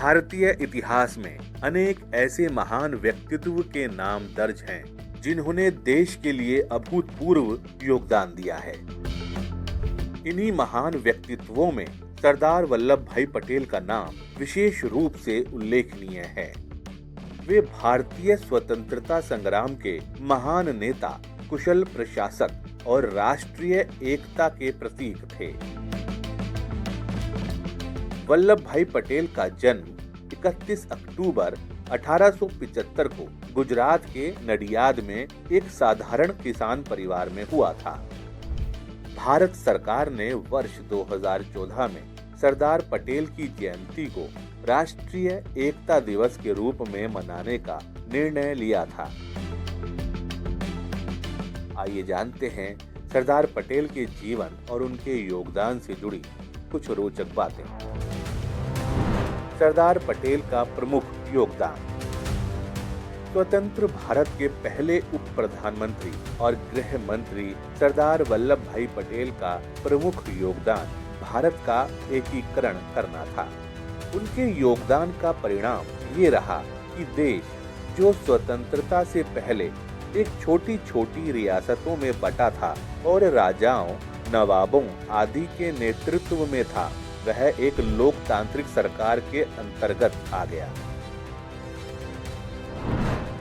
भारतीय इतिहास में अनेक ऐसे महान व्यक्तित्व के नाम दर्ज हैं जिन्होंने देश के लिए अभूतपूर्व योगदान दिया है। इन्हीं महान व्यक्तित्वों में सरदार वल्लभ भाई पटेल का नाम विशेष रूप से उल्लेखनीय है। वे भारतीय स्वतंत्रता संग्राम के महान नेता, कुशल प्रशासक और राष्ट्रीय एकता के प्रतीक थे। वल्लभ भाई पटेल का जन्म 31 अक्टूबर 1875 को गुजरात के नडियाद में एक साधारण किसान परिवार में हुआ था। भारत सरकार ने वर्ष 2014 में सरदार पटेल की जयंती को राष्ट्रीय एकता दिवस के रूप में मनाने का निर्णय लिया था। आइए जानते हैं सरदार पटेल के जीवन और उनके योगदान से जुड़ी कुछ रोचक बातें। सरदार पटेल का प्रमुख योगदान। स्वतंत्र भारत के पहले उप प्रधानमंत्री और गृह मंत्री सरदार वल्लभ भाई पटेल का प्रमुख योगदान भारत का एकीकरण करना था। उनके योगदान का परिणाम ये रहा कि देश जो स्वतंत्रता से पहले एक छोटी छोटी रियासतों में बटा था और राजाओं, नवाबों आदि के नेतृत्व में था, वह एक लोकतांत्रिक सरकार के अंतर्गत आ गया।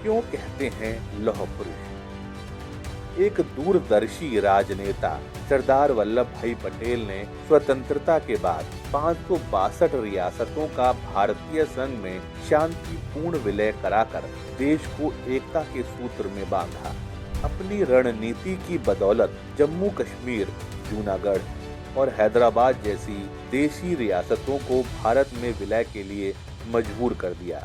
क्यों कहते हैं लौह पुरुष? एक दूरदर्शी राजनेता सरदार वल्लभ भाई पटेल ने स्वतंत्रता के बाद 562 रियासतों का भारतीय संघ में शांतिपूर्ण विलय कराकर देश को एकता के सूत्र में बांधा। अपनी रणनीति की बदौलत जम्मू कश्मीर, जूनागढ़ और हैदराबाद जैसी देशी रियासतों को भारत में विलय के लिए मजबूर कर दिया।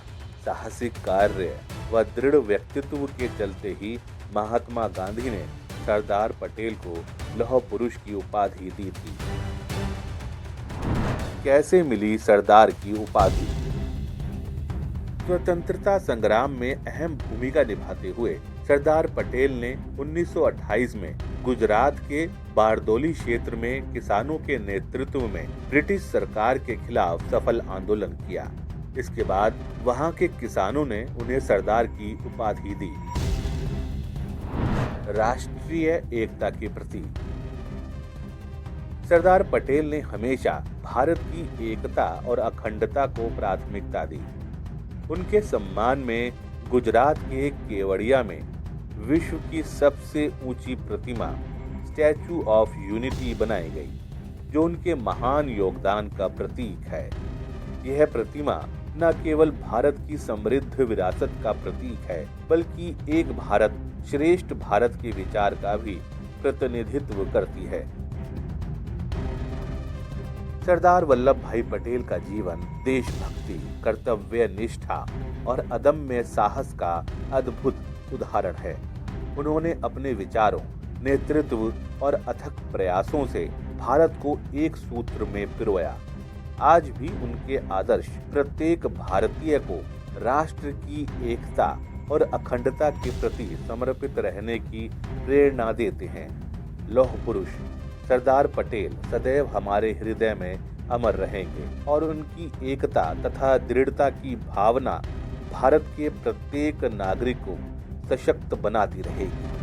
साहसिक कार्य व दृढ़ व्यक्तित्व के चलते ही महात्मा गांधी ने सरदार पटेल को लौह पुरुष की उपाधि दी थी। कैसे मिली सरदार की उपाधि? स्वतंत्रता संग्राम में अहम भूमिका निभाते हुए सरदार पटेल ने 1928 में गुजरात के बारदोली क्षेत्र में किसानों के नेतृत्व में ब्रिटिश सरकार के खिलाफ सफल आंदोलन किया। इसके बाद वहां के किसानों ने उन्हें सरदार की उपाधि दी। राष्ट्रीय एकता के प्रतीक। सरदार पटेल ने हमेशा भारत की एकता और अखंडता को प्राथमिकता दी। उनके सम्मान में गुजरात के केवड़िया में विश्व की सबसे ऊंची प्रतिमा स्टैचू ऑफ यूनिटी बनाई गई, जो उनके महान योगदान का प्रतीक है। यह प्रतिमा न केवल भारत की समृद्ध विरासत का प्रतीक है, बल्कि एक भारत श्रेष्ठ भारत के विचार का भी प्रतिनिधित्व करती है। सरदार वल्लभ भाई पटेल का जीवन देशभक्ति, कर्तव्य निष्ठा और अदम्य साहस का अद्भुत उदाहरण है। उन्होंने अपने विचारों, नेतृत्व और अथक प्रयासों से भारत को एक सूत्र में पिरोया। आज भी उनके आदर्श प्रत्येक भारतीय को राष्ट्र की एकता और अखंडता के प्रति समर्पित रहने की प्रेरणा देते हैं। लौह पुरुष सरदार पटेल सदैव हमारे हृदय में अमर रहेंगे और उनकी एकता तथा दृढ़ता की भावना भारत के प्रत्येक नागरिक को सशक्त बनाती रहेगी।